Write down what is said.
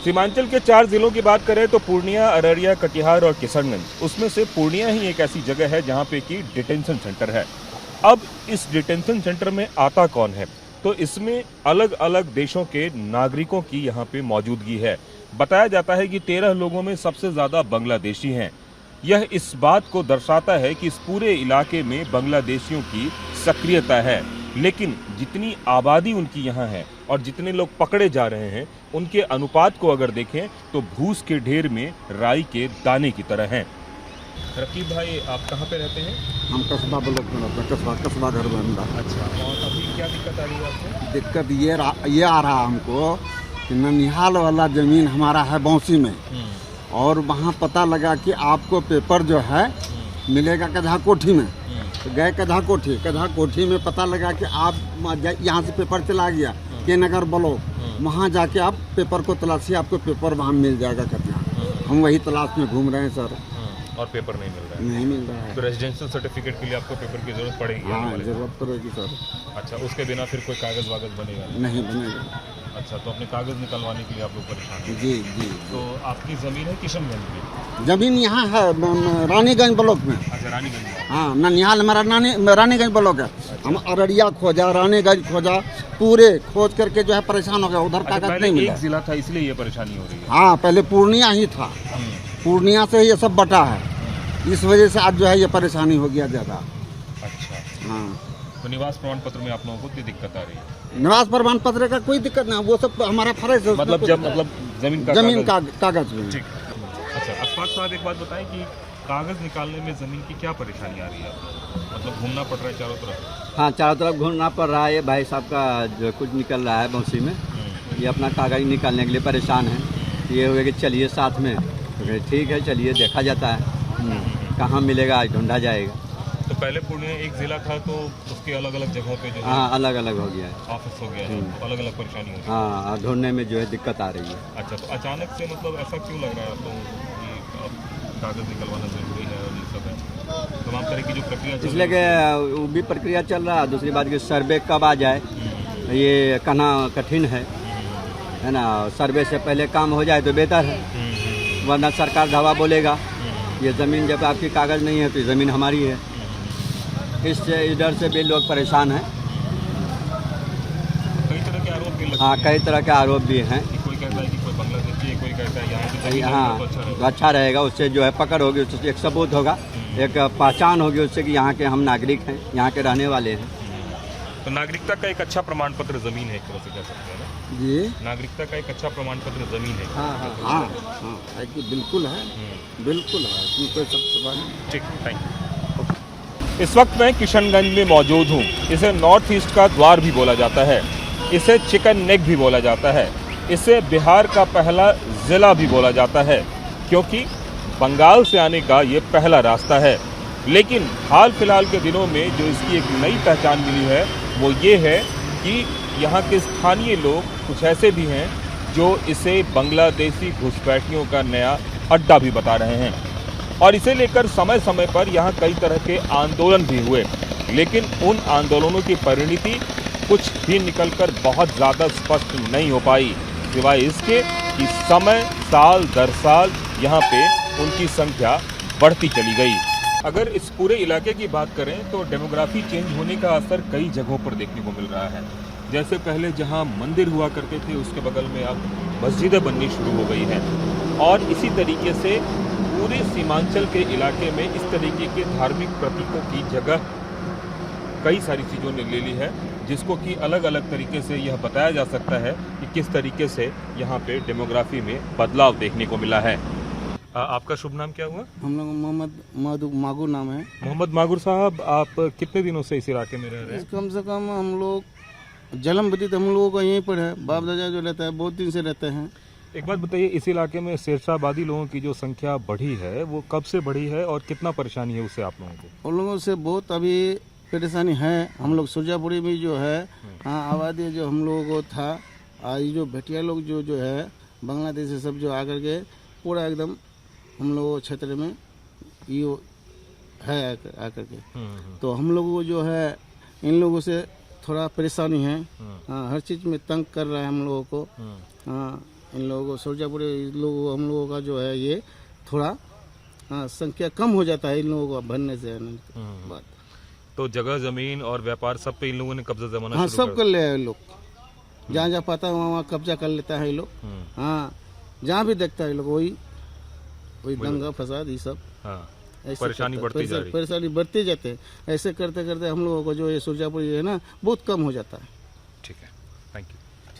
सीमांचल के 4 जिलों की बात करें तो पूर्णिया, अररिया, कटिहार और किशनगंज। उसमें से पूर्णिया ही एक ऐसी जगह है जहां पे कि डिटेंशन सेंटर है। अब इस डिटेंशन सेंटर में आता कौन है? तो इसमें अलग अलग देशों के नागरिकों की यहाँ पे मौजूदगी है। बताया जाता है कि 13 लोगों में सबसे ज्यादा बांग्लादेशी हैं। यह इस बात को दर्शाता है कि इस पूरे इलाके में बांग्लादेशियों की सक्रियता है। लेकिन जितनी आबादी उनकी यहाँ है और जितने लोग पकड़े जा रहे हैं, उनके अनुपात को अगर देखें तो भूस के ढेर में राई के दाने की तरह हैं। रकीब भाई, आप कहाँ पे रहते हैं? हम कस्बा ब्लॉक में रहते हैं, कस्बा घर बंदा। अच्छा, और अभी क्या दिक्कत आ रही है आपको? दिक्कत ये आ रहा हमको कि ननिहाल वाला ज़मीन हमारा है बौंसी में, और वहाँ पता लगा कि आपको पेपर जो है मिलेगा कधा कोठी में। तो गए कधा कोठी में पता लगा कि आप यहाँ से पेपर चला गया के नगर ब्लॉक, वहाँ जाके आप पेपर को तलाशी, आपको पेपर वहाँ मिल जाएगा कथा। हम वही तलाश में घूम रहे हैं सर, और पेपर नहीं मिल रहा है? नहीं मिल रहा है। तो रेजिडेंशियल सर्टिफिकेट के लिए आपको पेपर की जरूरत पड़ेगी? हाँ, जरूरत पड़ेगी सर। अच्छा, उसके बिना फिर कोई कागज वागज बनेगा नहीं बनेगा। अच्छा, तो अपने कागज निकलवाने के लिए आप लोग परेशान हैं? जी जी। तो आपकी ज़मीन है किशनगंज में? जमीन यहाँ है रानीगंज ब्लॉक में। अच्छा, रानीगंज में। हाँ, ननिहाल हमारा रानीगंज ब्लॉक है। हम अररिया खोजा, रानीगंज खोजा, पूरे खोज करके जो है परेशान हो गया, उधर कागज नहीं मिला। एक जिला था इसलिए ये परेशानी हो रही है? हाँ, पहले पूर्णिया ही था, पूर्णिया से ये सब बटा है, इस वजह से आज जो है ये परेशानी हो गया ज़्यादा। अच्छा, हाँ। तो निवास प्रमाण पत्र में आप लोगों को कोई दिक्कत आ रही है? निवास प्रमाण पत्र का कोई दिक्कत नहीं, वो सब हमारा फर्ज है। मतलब जमीन का कागज में। ठीक। अच्छा, अशफाक साहब एक बात बताएं कि कागज निकालने में जमीन की क्या परेशानी आ रही है आपको? मतलब घूमना पड़ रहा है चारों तरफ? हाँ, चारों तरफ घूमना पड़ रहा है। ये भाई साहब का जो कुछ निकल रहा है बौंसी में, ये अपना कागज निकालने के लिए परेशान है। ये हुए कि चलिए साथ में, तो ठीक है चलिए, देखा जाता है कहाँ मिलेगा, ढूंढा जाएगा। तो पहले पूर्णिया एक जिला था, तो उसके अलग अलग जगहों पे जो है हाँ, अलग अलग हो गया है, ऑफिस हो गया है, तो अलग अलग परेशानी हो रही है। हाँ, ढूंढने में जो है दिक्कत आ रही है। अच्छा, तो अचानक से मतलब ऐसा क्यों लग रहा है आप लोगों को कि अब कागज निकलवाना जरूरी है और ये सब है? तमाम तरह की जो प्रक्रिया चल इसलिए रही है, कि वो भी प्रक्रिया चल रहा है। दूसरी बात कि सर्वे कब आ जाए ये कहना कठिन है ना। सर्वे से पहले काम हो जाए तो बेहतर है, वरना सरकार धावा बोलेगा ये ज़मीन जब आपकी कागज़ नहीं है तो ज़मीन हमारी है। इससे इस डर से भी लोग परेशान हैं। कई तरह के आरोप भी लगते हाँ, हैं कई तरह के आरोप भी हैं। कि कोई कहता है कि कोई बांग्लादेशी है, कोई कहता है यहाँ की जमीन है, हाँ, तो अच्छा तो अच्छा रहेगा, उससे जो है पकड़ होगी, उससे एक सबूत होगा, एक पहचान होगी उससे कि यहाँ के हम नागरिक हैं, यहाँ के रहने वाले हैं। तो नागरिकता का एक अच्छा प्रमाण पत्र जमीन है, एक तरह से कह सकते हैं ना? जी नागरिकता का एक अच्छा प्रमाण पत्र जमीन है। हाँ हाँ हाँ हाँ, बिल्कुल है, बिल्कुल है, इसमें कोई सब सवाल नहीं। ठीक, थैंक यू। इस वक्त मैं किशनगंज में मौजूद हूँ। इसे नॉर्थ ईस्ट का द्वार भी बोला जाता है, इसे चिकन नेक भी बोला जाता है, इसे बिहार का पहला जिला भी बोला जाता है, क्योंकि बंगाल से आने का ये पहला रास्ता है। लेकिन हाल फिलहाल के दिनों में जो इसकी एक नई पहचान मिली है वो ये है कि यहाँ के स्थानीय लोग कुछ ऐसे भी हैं जो इसे बांग्लादेशी घुसपैठियों का नया अड्डा भी बता रहे हैं, और इसे लेकर समय समय पर यहाँ कई तरह के आंदोलन भी हुए। लेकिन उन आंदोलनों की परिणति कुछ भी निकलकर बहुत ज़्यादा स्पष्ट नहीं हो पाई, सिवाय इसके कि समय साल दर साल यहाँ पे उनकी संख्या बढ़ती चली गई। अगर इस पूरे इलाके की बात करें तो डेमोग्राफी चेंज होने का असर कई जगहों पर देखने को मिल रहा है। जैसे पहले जहां मंदिर हुआ करते थे उसके बगल में अब मस्जिदें बननी शुरू हो गई हैं, और इसी तरीके से पूरे सीमांचल के इलाके में इस तरीके के धार्मिक प्रतीकों की जगह कई सारी चीज़ों ने ले ली है, जिसको कि अलग अलग तरीके से यह बताया जा सकता है कि किस तरीके से यहाँ पे डेमोग्राफी में बदलाव देखने को मिला है। आपका शुभ नाम क्या हुआ? हम लोग मोहम्मद मागुर नाम है। मोहम्मद मागुर साहब, आप कितने दिनों से इस इलाके में रह रहे हैं? कम से कम हम लोग जन्मबती हम लोगों का यहीं पर है, बाप दादा जो रहता है बहुत दिन से रहते हैं। एक बात बताइए, इस इलाके में शेरशाहबादी लोगों की जो संख्या बढ़ी है वो कब से बढ़ी है और कितना परेशानी है उससे आप लोगों को? उन लोगों से बहुत अभी परेशानी है। हम लोग सुरजापुरी में जो है, हाँ, आबादी जो हम लोगों को था, ये जो भटिया लोग जो है बांग्लादेश से सब जो आकर के पूरा एकदम हम लोगों क्षेत्र में ये है आकर के, तो हम लोगों को जो है इन लोगों से थोड़ा परेशानी है। हाँ, हर चीज़ में तंग कर रहा है हम लोगों को। हाँ, इन लोगों को सुरजापुर हम लोगों का जो है ये थोड़ा संख्या कम हो जाता है इन लोगों को भरने से बात। तो जगह जमीन और व्यापार सब पे इन लोगों ने कब्जा जमाना हाँ शुरू सब कर लिया है लोग, जहाँ जहाँ पाता है वहाँ कब्जा कर लेता है ये लोग। हाँ जहाँ भी देखता है ये लोग वही दंगा फसाद ये सब। हाँ ऐसे परेशानी करता है। बढ़ती जा रही है। परेशानी बढ़ते जाते हैं। ऐसे करते करते हम लोगों को जो ये सुरजापुर ये है ना बहुत कम हो जाता है।